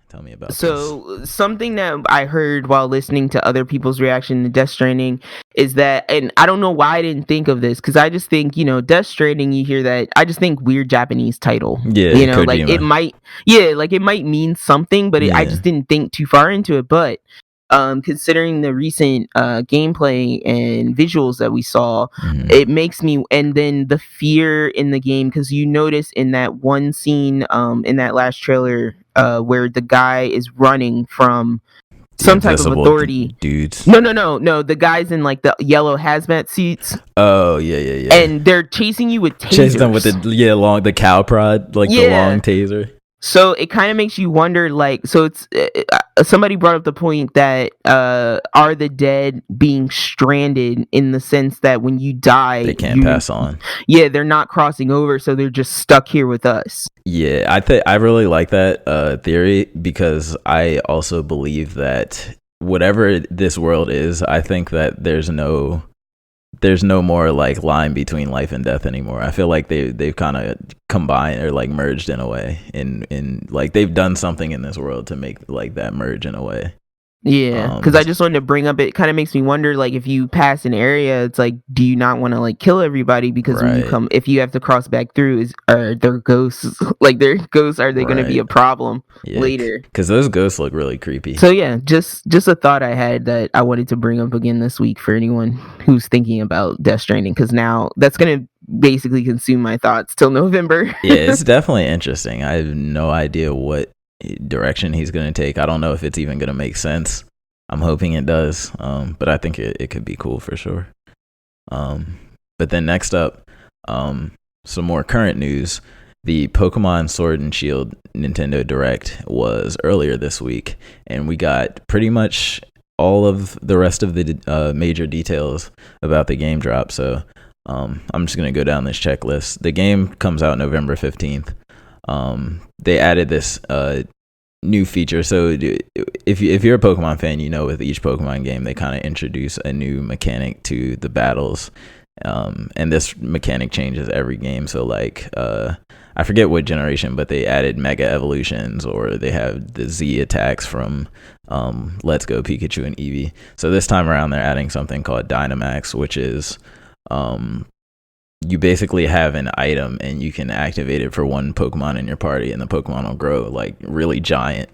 Tell me about this. So something that I heard while listening to other people's reaction to Death Stranding is that, and I don't know why I didn't think of this, because I just think, Death Stranding, you hear that, I just think weird Japanese title. Yeah, like Kojima. it might mean something, but I just didn't think too far into it. But considering the recent gameplay and visuals that we saw, it makes me, and then the fear in the game, because you notice in that one scene in that last trailer where the guy is running from some type of authority dudes. No, the guys in like the yellow hazmat suits. Oh yeah. And they're chasing you with tasers. Chase them with the cow prod, the long taser. So it kind of makes you wonder, like, so it's somebody brought up the point that are the dead being stranded in the sense that when you die, they can't pass on. Yeah, they're not crossing over, so they're just stuck here with us. Yeah, I really like that theory, because I also believe that whatever this world is, I think that there's no more like line between life and death anymore. I feel like they've kind of combined or like merged in a way, in like they've done something in this world to make like that merge in a way. Yeah, because I just wanted to bring up, it kind of makes me wonder, like, if you pass an area, it's like, do you not want to like kill everybody, because when you come, if you have to cross back through, are their ghosts are they going to be a problem later? Because those ghosts look really creepy. So yeah, just a thought I had that I wanted to bring up again this week for anyone who's thinking about Death Stranding, because now that's going to basically consume my thoughts till November. Yeah, it's definitely interesting. I have no idea what direction he's going to take. I don't know if it's even going to make sense. I'm hoping it does, but I think it could be cool for sure. But then next up, some more current news. The Pokemon Sword and Shield Nintendo Direct was earlier this week, and we got pretty much all of the rest of the major details about the game drop. So I'm just going to go down this checklist. The game comes out November 15th. They added this new feature. So if you're a Pokemon fan, with each Pokemon game, they kind of introduce a new mechanic to the battles. And this mechanic changes every game. So like, I forget what generation, but they added Mega Evolutions, or they have the Z attacks from Let's Go Pikachu and Eevee. So this time around, they're adding something called Dynamax, which is you basically have an item and you can activate it for one Pokemon in your party, and the Pokemon will grow like really giant.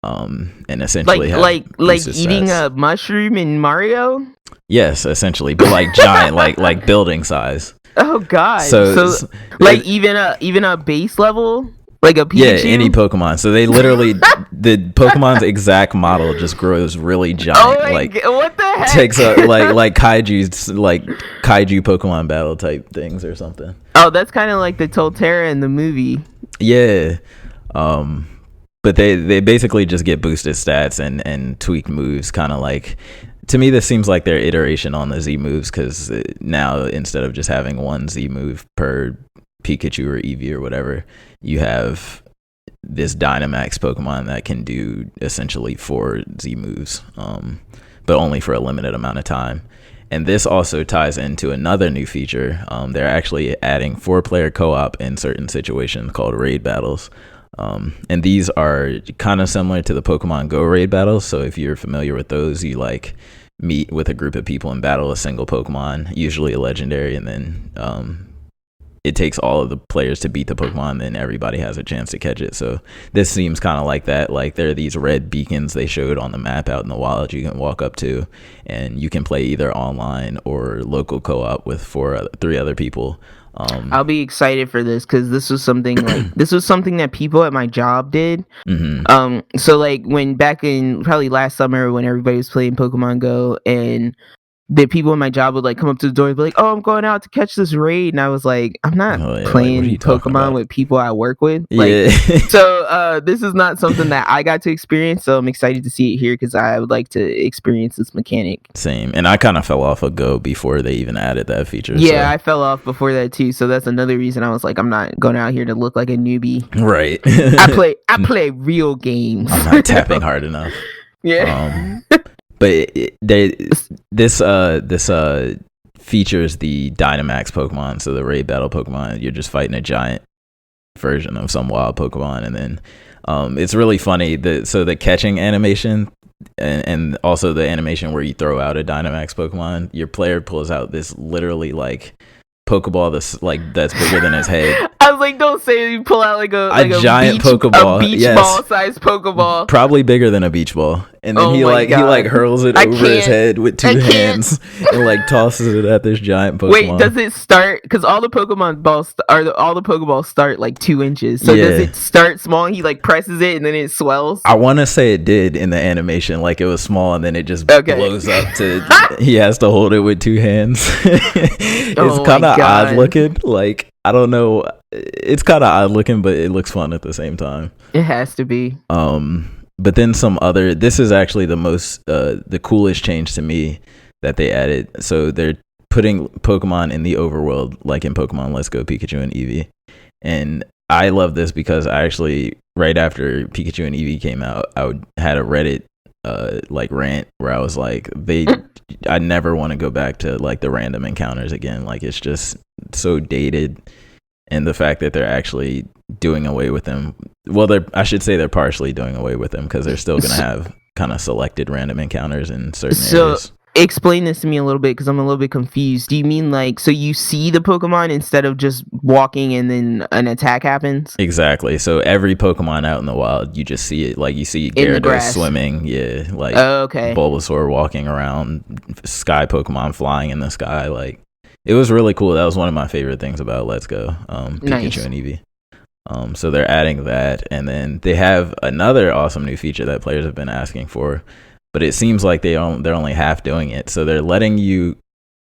And essentially like eating a mushroom in Mario. Yes, essentially, but like giant, like building size. Oh god! So like even a base level, like a Pikachu? Yeah, any Pokemon. So they literally the Pokemon's exact model just grows really giant. Oh my god, what the heck? Takes a like kaiju's, like kaiju Pokemon battle type things or something. Oh, that's kind of like the Toltera in the movie. Yeah. But they basically just get boosted stats and tweaked moves, kind of like, to me this seems like their iteration on the Z moves, because now instead of just having one Z move per Pikachu or Eevee or whatever, you have this Dynamax Pokemon that can do essentially 4 Z moves, but only for a limited amount of time. And this also ties into another new feature. They're actually adding 4-player co-op in certain situations called raid battles. And these are kind of similar to the Pokemon Go raid battles. So if you're familiar with those, you like meet with a group of people and battle a single Pokemon, usually a legendary, and then it takes all of the players to beat the Pokemon, then everybody has a chance to catch it. So this seems kind of like that. Like, there are these red beacons they showed on the map out in the wild you can walk up to, and you can play either online or local co-op with 3 other people. I'll be excited for this, because this was something that people at my job did. So like, when back in probably last summer, when everybody was playing Pokemon Go, and the people in my job would like come up to the door and be like, "Oh, I'm going out to catch this raid," and I was like, "I'm not playing Pokemon with people I work with." Like, so this is not something that I got to experience, so I'm excited to see it here, because I would like to experience this mechanic. Same, and I kind of fell off of Go before they even added that feature. Yeah, I fell off before that too, so that's another reason I was like, I'm not going out here to look like a newbie. Right. I play real games. I'm not tapping hard enough. Yeah. But this features the Dynamax Pokemon, so the raid battle Pokemon. You're just fighting a giant. version of some wild Pokemon. And then it's really funny so the catching animation and also the animation where you throw out a Dynamax Pokemon, your player pulls out this literally like Pokeball that's bigger than his head. I was like, don't say you pull out like a giant Pokeball, a beach ball sized Pokeball, probably bigger than a beach ball. And then he hurls it over his head with two hands and like tosses it at this giant Pokemon. Wait, does it start? Because all the Pokeballs start like 2 inches. So does it start small? And he like presses it and then it swells. I want to say it did in the animation, like it was small and then it just blows up to. He has to hold it with 2 hands. It's kind of odd looking. Like I don't know. It's kind of odd looking, but it looks fun at the same time. It has to be. But then this is actually the coolest change to me that they added. So they're putting Pokemon in the overworld, like in Pokemon Let's Go Pikachu and Eevee. And I love this because I actually, right after Pikachu and Eevee came out, I had a Reddit like rant where I was like, I never want to go back to like the random encounters again. Like it's just so dated. And the fact that they're actually doing away with them, well, I should say they're partially doing away with them because they're still going to have kind of selected random encounters in certain areas. Explain this to me a little bit because I'm a little bit confused. Do you mean like, so you see the Pokemon instead of just walking and then an attack happens? Exactly. So every Pokemon out in the wild, you just see it. Like you see Gyarados swimming. Yeah. Like Bulbasaur walking around, sky Pokemon flying in the sky. Like it was really cool. That was one of my favorite things about Let's Go, Pikachu and Eevee. So they're adding that. And then they have another awesome new feature that players have been asking for. But it seems like they're only half doing it. So they're letting you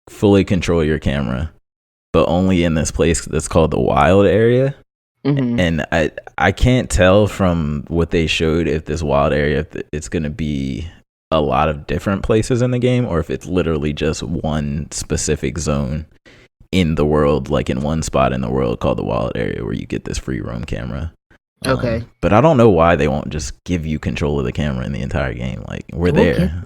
fully control your camera, but only in this place that's called the wild area. Mm-hmm. And I can't tell from what they showed if this wild area, if it's going to be a lot of different places in the game or if it's literally just one specific zone in the world, like in one spot in the world called the wild area where you get this free roam camera. Okay. But I don't know why they won't just give you control of the camera in the entire game. Like we'll there.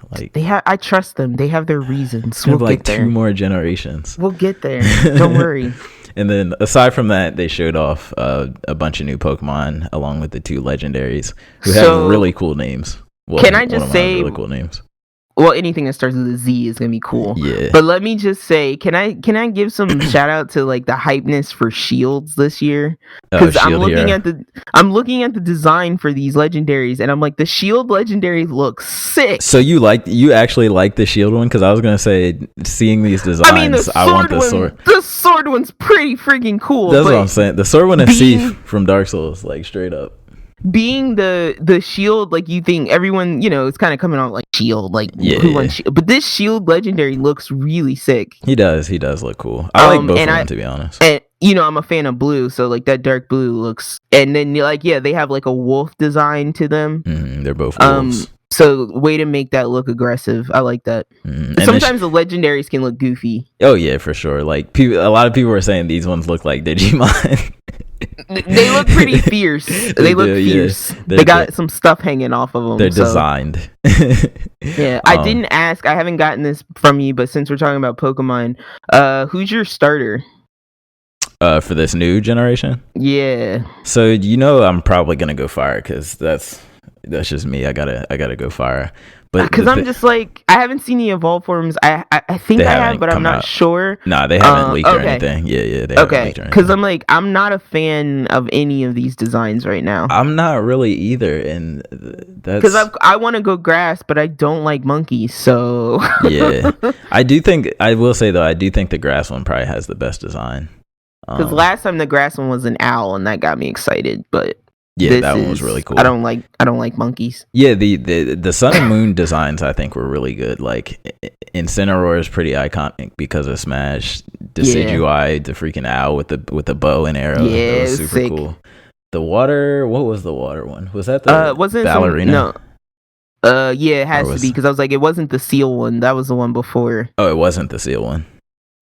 I trust them. They have their reasons. We'll like get there. 2 more generations. We'll get there. Don't worry. And then aside from that, they showed off a bunch of new Pokemon along with the 2 legendaries who have really cool names. Well, can I just say really cool names? Well, anything that starts with a Z is gonna be cool. Yeah. But let me just say, can I give some shout out to like the hypeness for shields this year? Because I'm looking at the design for these legendaries, and I'm like, the shield legendary looks sick. So you actually like the shield one? Because I was gonna say, seeing these designs, I want the sword. The sword one's pretty freaking cool. That's what I'm saying. The sword one is Sif from Dark Souls, like straight up. Being the shield, like you think everyone, it's kind of coming out like shield, like who wants shield? But this shield legendary looks really sick. He does look cool. I like both of them, to be honest. And I'm a fan of blue, so like that dark blue looks. And then they have like a wolf design to them. Mm-hmm, they're both wolves. So way to make that look aggressive. I like that. Sometimes the legendaries can look goofy. Oh yeah, for sure. Like a lot of people are saying these ones look like Digimon. They look pretty fierce. They look fierce. Yeah. They got some stuff hanging off of them. They're designed. Yeah, I didn't ask. I haven't gotten this from you, but since we're talking about Pokemon, who's your starter? For this new generation? Yeah. So I'm probably gonna go fire because that's just me. I gotta go fire. But because I'm just like, I haven't seen the evolved forms. I think I have, but I'm not sure. Nah, they haven't leaked or anything. Yeah, they haven't leaked or anything. Because I'm like, I'm not a fan of any of these designs right now. I'm not really either, and that's because I want to go grass, but I don't like monkeys. So yeah, I will say though, I do think the grass one probably has the best design. Because last time the grass one was an owl, and that got me excited, but. Yeah, that one was really cool. I don't like monkeys. Yeah, the Sun and Moon designs I think were really good. Like Incineroar is pretty iconic because of Smash. Decidueye, the freaking owl with the bow and arrow. Yeah, that was super sick. Cool. The water, what was the water one? Was that the wasn't ballerina? No. Yeah, it has to be because I was like, it wasn't the seal one. That was the one before. Oh, it wasn't the seal one.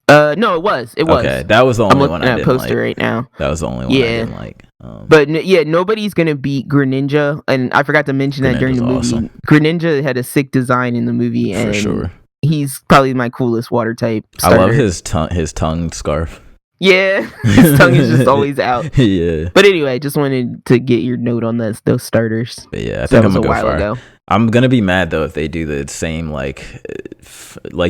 No, it was. Okay, that was the only one I didn't like. I'm looking at a poster right now. That was the only one I didn't like. But nobody's gonna beat Greninja, and I forgot to mention that during the movie. Awesome. Greninja had a sick design in the movie, and for sure, he's probably my coolest water type starter. I love his tongue scarf. Yeah, his tongue is just always out. Yeah. But anyway, just wanted to get your note on those starters. But yeah, I think I'm gonna go fire. Ago. I'm gonna be mad though if they do the same like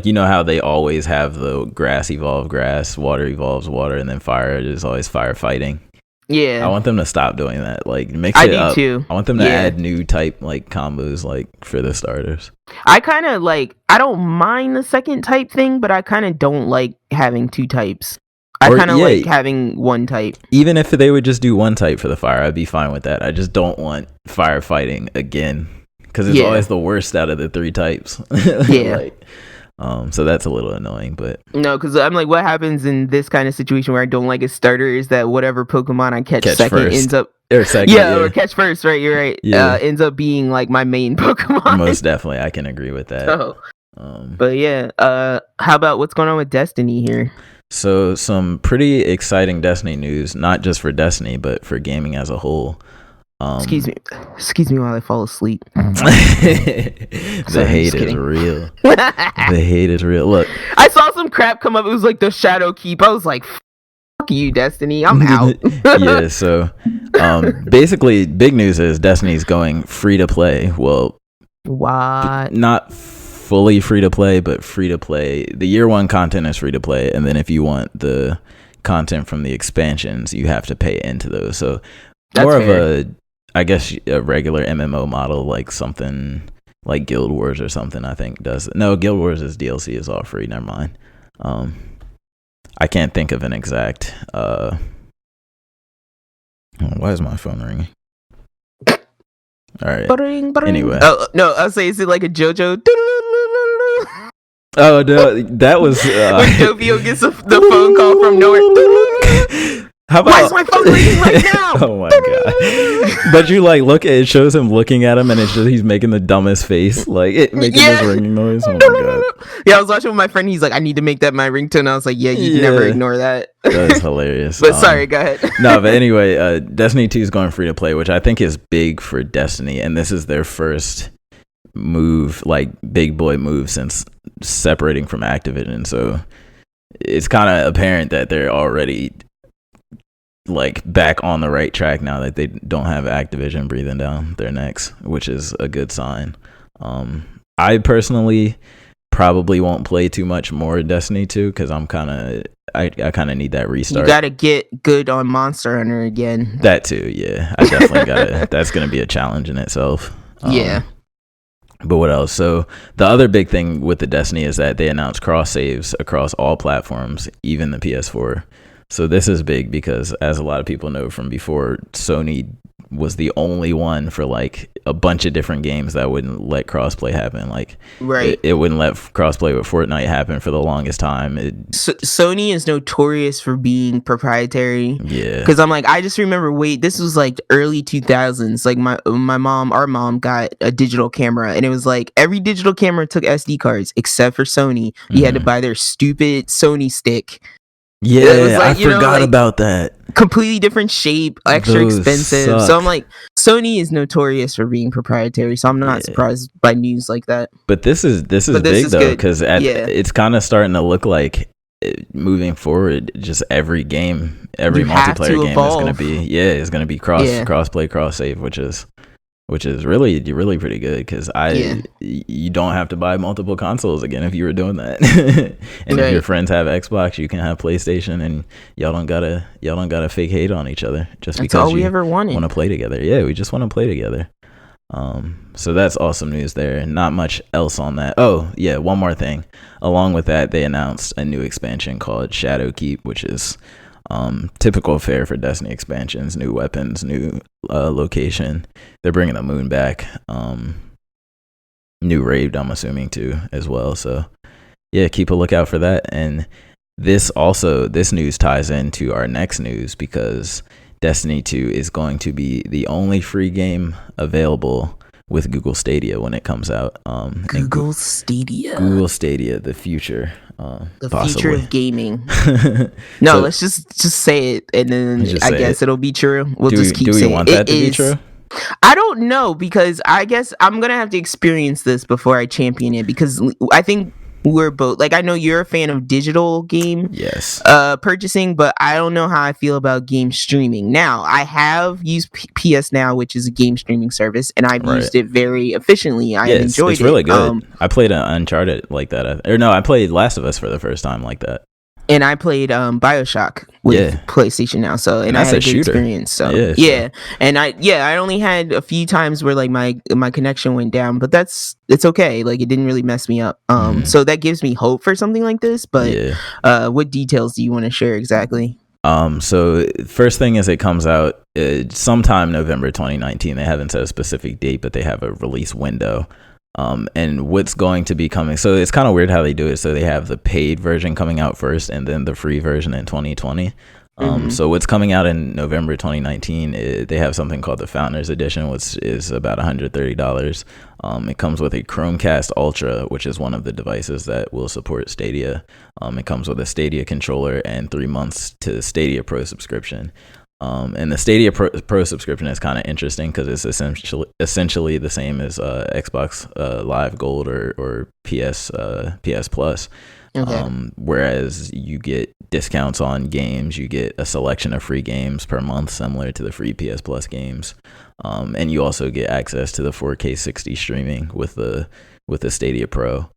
you know how they always have the grass evolve grass, water evolves water, and then fire is always firefighting. Yeah, I want them to stop doing that. Like mix it up. Too. I want them to add new type like combos like for the starters. I kind of like. I don't mind the second type thing, but I kind of don't like having two types. I kind of like having one type. Even if they would just do one type for the fire, I'd be fine with that. I just don't want firefighting again because it's always the worst out of the three types. Yeah. So that's a little annoying, but no, because I'm like, what happens in this kind of situation where I don't like a starter is that whatever Pokemon I catch second first. Ends up or second, or catch first, right? You're right. Ends up being like my main Pokemon. Most definitely, I can agree with that. So, but yeah, how about what's going on with Destiny here? So some pretty exciting Destiny news, not just for Destiny, but for gaming as a whole. Excuse me while I fall asleep. The hate is real. The hate is real. Look, I saw some crap come up. It was like the Shadow Keep. I was like, "Fuck you, Destiny. I'm out." Yeah. So, basically, big news is Destiny's going free to play. Well, what? Not fully free to play, but free to play. The year one content is free to play, and then if you want the content from the expansions, you have to pay into those. So that's more fair. of a regular MMO model, like something like Guild Wars or something. I think does it. No, Guild Wars' DLC is all free. Never mind. I can't think of an exact. Why is my phone ringing? All right. Ba-ding, ba-ding. Anyway. Oh no, I'll say, is it like a JoJo? Oh no, that was when Jovio gets the phone call from nowhere. How about, why is my phone ringing right now? Oh my god! But you like look at it, shows him looking at him, and it's just he's making the dumbest face, like it making this ringing noise. Oh my god! Yeah, I was watching with my friend. He's like, I need to make that my ringtone. I was like, yeah, you can never ignore that. That's hilarious. But sorry, go ahead. No, but anyway, Destiny 2 is going free to play, which I think is big for Destiny, and this is their first move, like big boy move since separating from Activision. So it's kind of apparent that they're already like back on the right track now that they don't have Activision breathing down their necks, which is a good sign. I personally probably won't play too much more Destiny 2 because I kind of need that restart. You gotta get good on Monster Hunter again. That too, yeah. I definitely gotta. That's gonna be a challenge in itself. Yeah. But what else? So the other big thing with the Destiny is that they announced cross saves across all platforms, even the PS4. So this is big because, as a lot of people know from before, Sony was the only one for like a bunch of different games that wouldn't let crossplay happen. Like, right, it wouldn't let crossplay with Fortnite happen for the longest time. Sony is notorious for being proprietary. Yeah, because I'm like, I just remember, this was like early 2000s. Like our mom got a digital camera, and it was like every digital camera took SD cards except for Sony. You had to buy their stupid Sony stick. Yeah, like, I forgot about that. Completely different shape, extra expensive. Suck. So I'm like, Sony is notorious for being proprietary. So I'm not surprised by news like that. But this is big though, because it's kind of starting to look like moving forward, just every game, every multiplayer game is going to be crossplay, cross save, which is really pretty good because you don't have to buy multiple consoles again if you were doing that. And if your friends have Xbox, you can have PlayStation, and y'all don't gotta fake hate on each other just that's because all we ever wanted. Want to play together. Yeah, we just want to play together. So that's awesome news there. Not much else on that. Oh yeah, one more thing. Along with that, they announced a new expansion called Shadow Keep, which is typical fare for Destiny expansions, new weapons, new location. They're bringing the moon back, new raid, I'm assuming too, as well. So yeah, keep a lookout for that. And this news ties into our next news because Destiny 2 is going to be the only free game available with Google Stadia when it comes out. Google Stadia, the future. The future of gaming. No, let's just say it, and then I guess it'll be true. We'll just keep saying it. Do we want that to be true? I don't know, because I guess I'm gonna have to experience this before I champion it, because I think we're both like, I know you're a fan of digital game purchasing, but I don't know how I feel about game streaming. Now, I have used PS Now, which is a game streaming service, and I've used it very efficiently. I enjoyed it. It's really good. I played Uncharted like that. I played Last of Us for the first time like that. And I played BioShock with PlayStation Now, and I had a good experience. So and I only had a few times where like my connection went down, but it's okay. Like, it didn't really mess me up. So that gives me hope for something like this. But what details do you want to share exactly? So first thing is, it comes out sometime November 2019. They haven't set a specific date, but they have a release window. And what's going to be coming, so it's kind of weird how they do it. So they have the paid version coming out first, and then the free version in 2020. So what's coming out in November 2019, they have something called the Founders Edition, which is about $130. It comes with a Chromecast Ultra, which is one of the devices that will support Stadia. It comes with a Stadia controller and 3 months to Stadia Pro subscription. And the Stadia Pro subscription is kind of interesting because it's essentially the same as Xbox Live Gold or PS Plus. Okay. Whereas you get discounts on games, you get a selection of free games per month, similar to the free PS Plus games, and you also get access to the 4K 60 streaming with the Stadia Pro.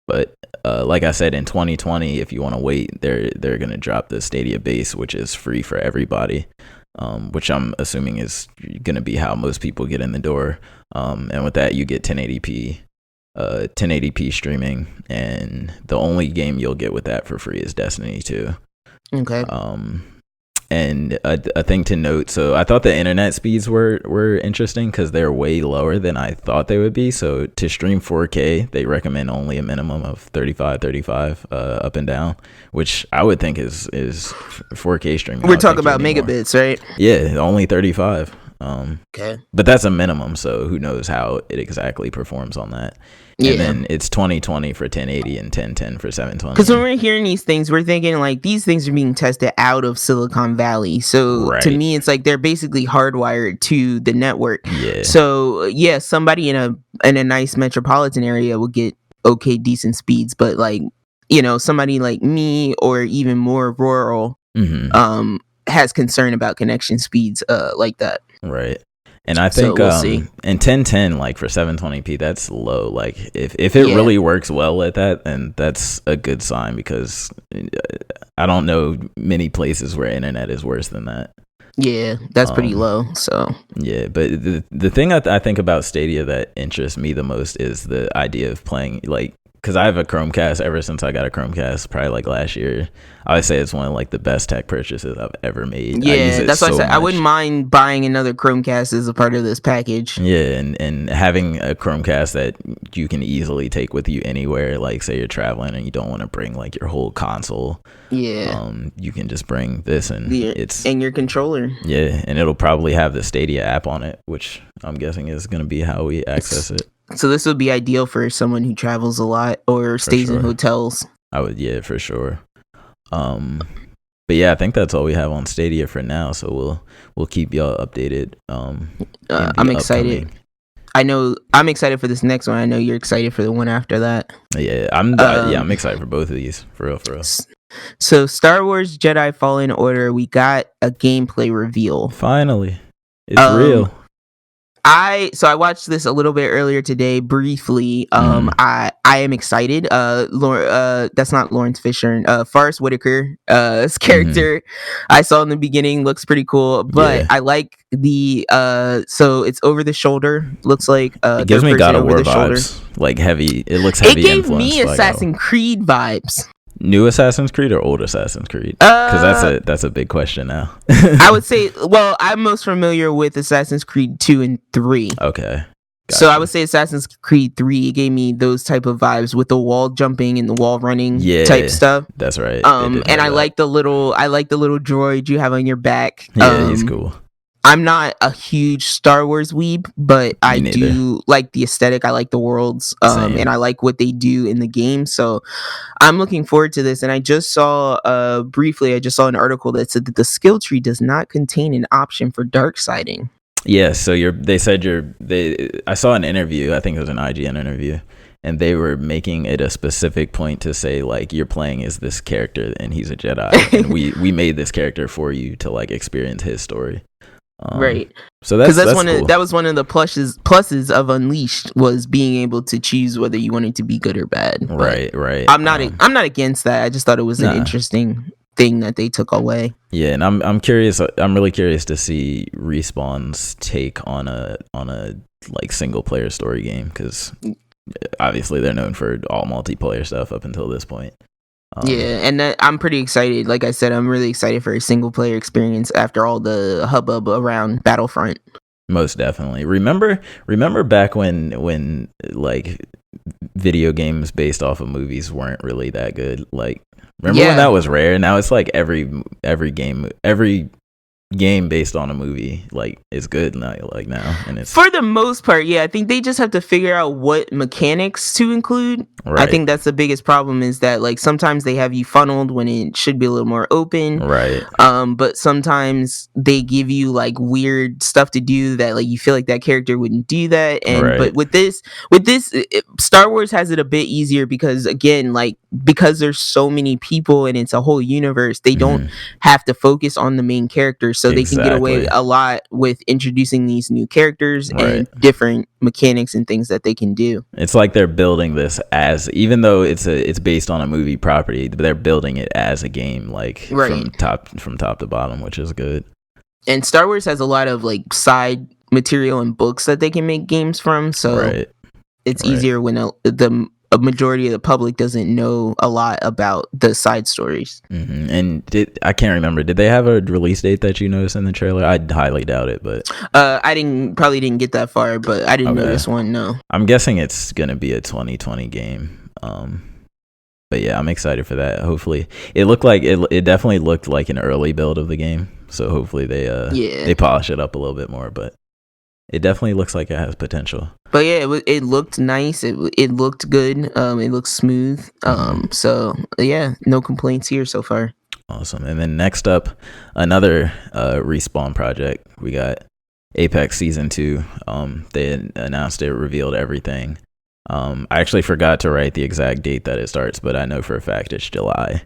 But like I said, in 2020, if you want to wait, they're going to drop the Stadia Base, which is free for everybody, which I'm assuming is going to be how most people get in the door. And with that, you get 1080p streaming, and the only game you'll get with that for free is Destiny 2. Okay. And a thing to note, so I thought the internet speeds were interesting because they're way lower than I thought they would be. So to stream 4K, they recommend only a minimum of 35 up and down, which I would think is 4K streaming. We're talking about megabits, right? Yeah, only 35. Okay. But that's a minimum, so who knows how it exactly performs on that. And then it's 2020 for 1080 and 1010 for 720. Because when we're hearing these things, we're thinking like these things are being tested out of Silicon Valley. So to me, it's like they're basically hardwired to the network. Yeah. So somebody in a nice metropolitan area will get decent speeds, but like, somebody like me or even more rural has concern about connection speeds like that. Right. And I think we'll and 1010, like for 720p, that's low. Like if it really works well at that, then that's a good sign, because I don't know many places where internet is worse than that. Yeah, that's pretty low. So yeah, but the thing I think about Stadia that interests me the most is the idea of playing, like, because I have a Chromecast ever since I got a Chromecast, probably like last year. I would say it's one of like the best tech purchases I've ever made. Yeah, that's why I said I wouldn't mind buying another Chromecast as a part of this package. Yeah, and having a Chromecast that you can easily take with you anywhere, like say you're traveling and you don't want to bring like your whole console. Yeah. You can just bring this and and your controller. Yeah, and it'll probably have the Stadia app on it, which I'm guessing is going to be how we access it. So this would be ideal for someone who travels a lot or stays in hotels. I would, for sure. But yeah, I think that's all we have on Stadia for now. So we'll keep y'all updated. I'm excited. I know I'm excited for this next one. I know you're excited for the one after that. Yeah, I'm excited for both of these, for real. So Star Wars Jedi Fallen Order, we got a gameplay reveal. Finally, it's real. I watched this a little bit earlier today, briefly. I am excited. That's not Lawrence Fishburne. Forrest Whitaker's character I saw in the beginning looks pretty cool, but I like the so it's over the shoulder. Looks like it gives me God of War vibes, like heavy. It looks heavy. It gave me Assassin's Creed vibes. New Assassin's Creed or old Assassin's Creed? Because that's a big question now. I would say, well, I'm most familiar with Assassin's Creed 2 and 3. Okay. Gotcha. So I would say Assassin's Creed 3 gave me those type of vibes with the wall jumping and the wall running type stuff. That's right. And I like the little droid you have on your back. Yeah, he's cool. I'm not a huge Star Wars weeb, but I do like the aesthetic. I like the worlds, and I like what they do in the game. So I'm looking forward to this. And I just saw briefly an article that said that the skill tree does not contain an option for dark siding. Yeah, so I saw an interview, I think it was an IGN interview, and they were making it a specific point to say like you're playing as this character and he's a Jedi, and we made this character for you to like experience his story. Right. So that's cool. That was one of the pluses of Unleashed, was being able to choose whether you wanted to be good or bad. Right. I'm not against that. I just thought it was an interesting thing that they took away. Yeah, and I'm curious. I'm really curious to see Respawn's take on a like single player story game, because obviously they're known for all multiplayer stuff up until this point. And I'm pretty excited. Like I said, I'm really excited for a single player experience after all the hubbub around Battlefront. Most definitely. Remember back when like video games based off of movies weren't really that good. Like, remember when that was rare? Now it's like every game based on a movie like is good now, and it's, for the most part, I think they just have to figure out what mechanics to include. Right. I think that's the biggest problem, is that like sometimes they have you funneled when it should be a little more open, right? But sometimes they give you like weird stuff to do that like you feel like that character wouldn't do that. And but with this Star Wars has it a bit easier, because again, like, because there's so many people and it's a whole universe, they don't have to focus on the main character. So they can get away a lot with introducing these new characters and different mechanics and things that they can do. It's like they're building this as, even though it's based on a movie property, they're building it as a game, like from top to bottom, which is good. And Star Wars has a lot of like side material and books that they can make games from, so it's easier when a majority of the public doesn't know a lot about the side stories. And I can't remember, did they have a release date that you noticed in the trailer? I highly doubt it, but I probably didn't get that far, but I didn't notice one. No, I'm guessing it's gonna be a 2020 game. But yeah, I'm excited for that. Hopefully, it looked like it definitely looked like an early build of the game, so hopefully they polish it up a little bit more, but it definitely looks like it has potential. But yeah, it looked nice. It looked good. It looked smooth. So yeah, no complaints here so far. Awesome. And then next up, another Respawn project. We got Apex Season 2. They announced it, revealed everything. I actually forgot to write the exact date that it starts, but I know for a fact it's July.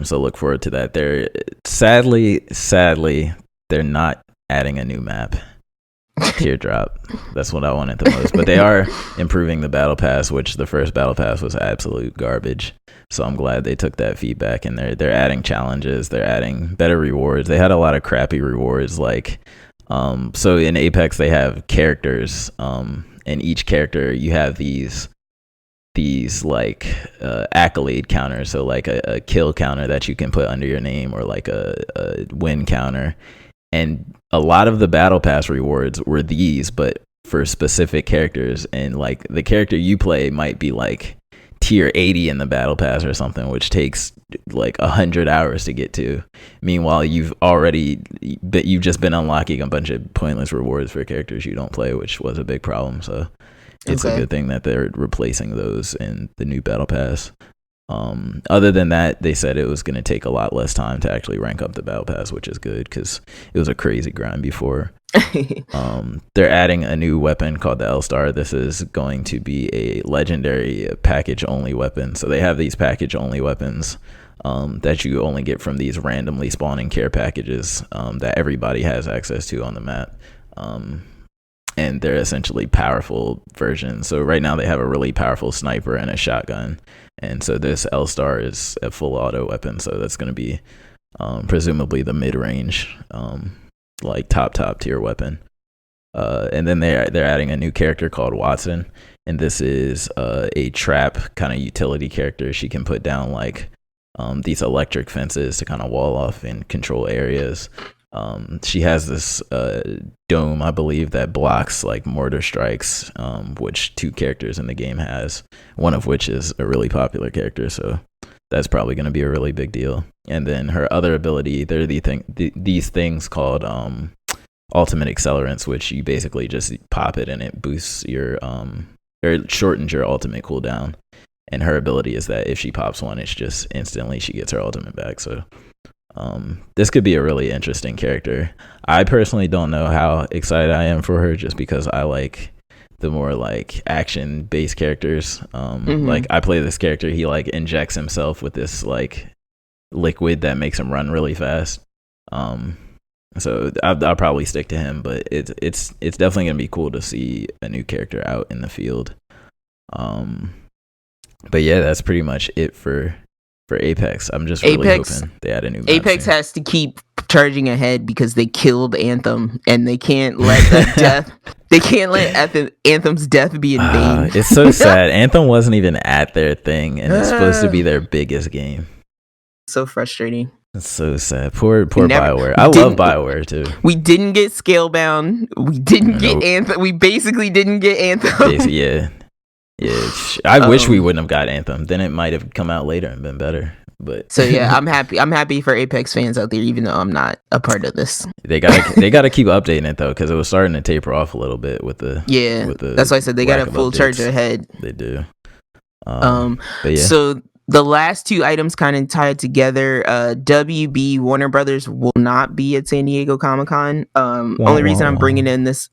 So look forward to that. They're sadly, they're not adding a new map. Teardrop. That's what I wanted the most. But they are improving the battle pass, which the first battle pass was absolute garbage. So I'm glad they took that feedback, and they're adding challenges. They're adding better rewards. They had a lot of crappy rewards, like so in Apex they have characters, and each character you have these like accolade counters. So like a kill counter that you can put under your name, or like a win counter. And a lot of the battle pass rewards were these, but for specific characters. And like the character you play might be like tier 80 in the battle pass or something, which takes like 100 hours to get to. Meanwhile, you've just been unlocking a bunch of pointless rewards for characters you don't play, which was a big problem. So it's a good thing that they're replacing those in the new battle pass. Other than that, they said it was going to take a lot less time to actually rank up the battle pass, which is good because it was a crazy grind before. They're adding a new weapon called the L-Star. This is going to be a legendary package only weapon. So they have these package only weapons that you only get from these randomly spawning care packages that everybody has access to on the map. And they're essentially powerful versions. So right now they have a really powerful sniper and a shotgun. And so this L-Star is a full auto weapon. So that's going to be presumably the mid-range, like top tier weapon. And then they're adding a new character called Watson. And this is a trap kind of utility character. She can put down like these electric fences to kind of wall off and control areas. She has this dome, I believe, that blocks like mortar strikes, which two characters in the game has, one of which is a really popular character, so that's probably going to be a really big deal. And then her other ability, there are these things called ultimate accelerants, which you basically just pop it and it boosts your or it shortens your ultimate cooldown. And her ability is that if she pops one, it's just instantly she gets her ultimate back. So this could be a really interesting character. I personally don't know how excited I am for her, just because I like the more like action based characters. Like I play this character, he like injects himself with this like liquid that makes him run really fast. So I'll probably stick to him, but it's definitely gonna be cool to see a new character out in the field. But yeah, that's pretty much it for Apex. I'm just really hoping they add a new map Apex soon. has to keep charging ahead because they killed Anthem, and they can't let Anthem's death be in vain. It's so sad. Anthem wasn't even at their thing, and it's supposed to be their biggest game. So frustrating. It's so sad. Poor BioWare. I love BioWare too. We didn't get Scalebound. We didn't get Anthem. We basically didn't get Anthem. Yeah. I wish we wouldn't have got Anthem. Then it might have come out later and been better. But so yeah, I'm happy. I'm happy for Apex fans out there, even though I'm not a part of this. They gotta keep updating it though, because it was starting to taper off a little bit with the that's why I said they got a full charge ahead. They do. But yeah. So the last two items kind of tied together. WB Warner Brothers will not be at San Diego Comic-Con. Only reason I'm bringing this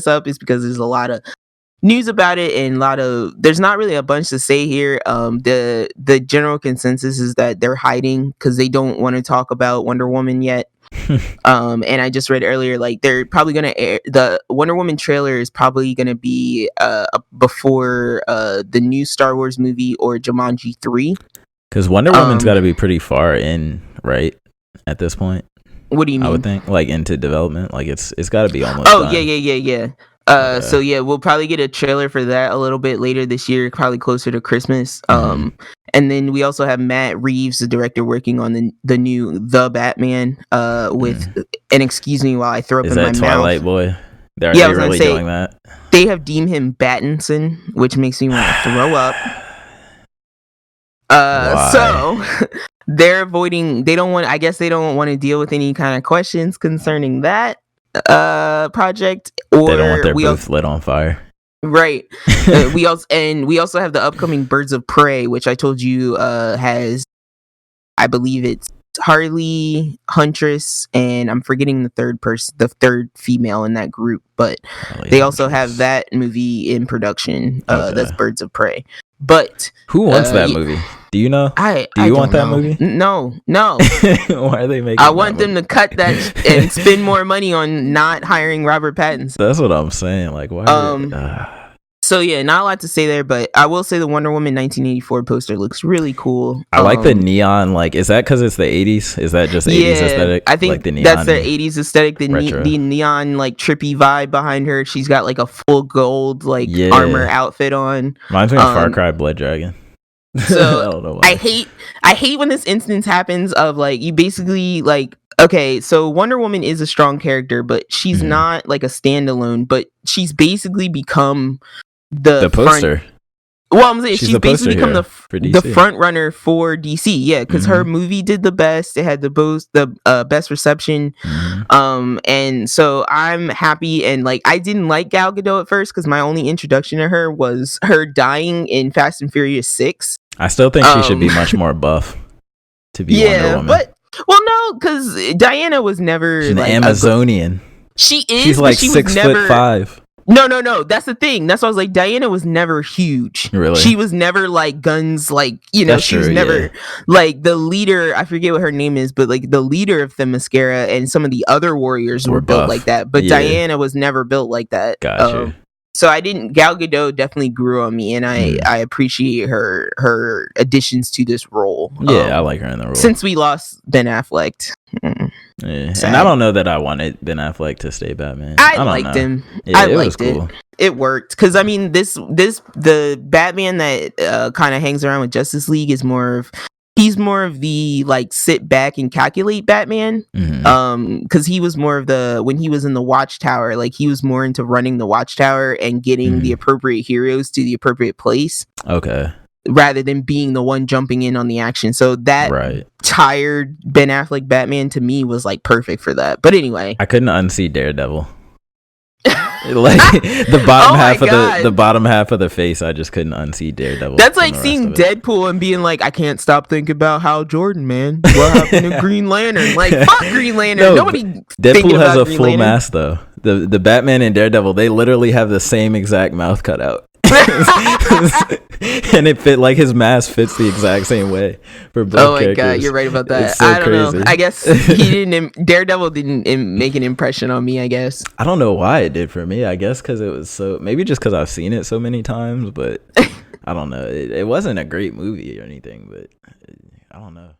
up is because there's a lot of news about it, and there's not really a bunch to say here. The general consensus is that they're hiding because they don't want to talk about Wonder Woman yet. And I just read earlier, like they're probably gonna air the Wonder Woman trailer is probably gonna be before the new Star Wars movie or Jumanji 3. Because Wonder Woman's got to be pretty far in, right? At this point. What do you mean? I would think like into development, like it's got to be almost. Done. Yeah. So yeah, we'll probably get a trailer for that a little bit later this year, probably closer to Christmas. And then we also have Matt Reeves, the director, working on the new The Batman. And excuse me while I throw up in my mouth. Is that Twilight Boy? Are they really doing that? They have deemed him Battinson, which makes me want to throw up. So they're avoiding. They don't want. I guess they don't want to deal with any kind of questions concerning that project, or they don't want their booth lit on fire, right? we also have the upcoming Birds of Prey, which I told you has, I believe it's Harley, Huntress, and I'm forgetting the third female in that group, but they also have that movie in production. That's Birds of Prey. But who wants that movie? Do you know? Do you want that movie? No. Why are they making? I want them to cut that and spend more money on not hiring Robert Pattinson. That's what I'm saying. Like, why? So yeah, not a lot to say there, but I will say the Wonder Woman 1984 poster looks really cool. I like the neon. Like, is that because it's the 80s? Is that just 80s aesthetic? I think like the neon, that's their 80s aesthetic. The neon like trippy vibe behind her. She's got like a full gold armor outfit on. Reminds me of Far Cry Blood Dragon. So I don't know why. I hate when this instance happens of like you basically like. Okay, so Wonder Woman is a strong character, but she's not like a standalone. But she's basically become the poster. I'm saying she's basically become the front runner for DC. Yeah, because her movie did the best. It had the best reception. And so I'm happy. And like I didn't like Gal Gadot at first because my only introduction to her was her dying in Fast and Furious 6. I still think she should be much more buff to be Wonder Woman. But no, because Diana was never. She's an Amazonian. She is. She's like 6'5". No. That's the thing. That's why I was like, Diana was never huge. Really? She was never like guns, like, That's she was true, never like the leader. I forget what her name is, but like the leader of Themyscira and some of the other warriors were built like that. But Diana was never built like that. Gotcha. So Gal Gadot definitely grew on me, and I appreciate her additions to this role. Yeah, I like her in the role. Since we lost Ben Affleck. And I don't know that I wanted Ben Affleck to stay Batman. I liked him. Yeah, I liked it. Cool. It worked because I mean the Batman that kind of hangs around with Justice League is he's more of the like sit back and calculate Batman. Because he was more of when he was in the Watchtower, like he was more into running the Watchtower and getting the appropriate heroes to the appropriate place. Okay. Rather than being the one jumping in on the action. So that tired Ben Affleck Batman to me was like perfect for that. But anyway, I couldn't unsee Daredevil. Like the bottom half of the face, I just couldn't unsee Daredevil. That's like seeing Deadpool and being like, I can't stop thinking about Hal Jordan, man. What happened to Green Lantern? Like, fuck Green Lantern. Nobody. Deadpool has a full mask though. The Batman and Daredevil, they literally have the same exact mouth cut out. And it fit, like, his mask fits the exact same way for both characters. God, you're right about that. So I don't crazy. know. I guess Daredevil didn't make an impression on me, I guess. I don't know why it did for me. I guess because it was maybe just because I've seen it so many times, but I don't know. It wasn't a great movie or anything, but I don't know.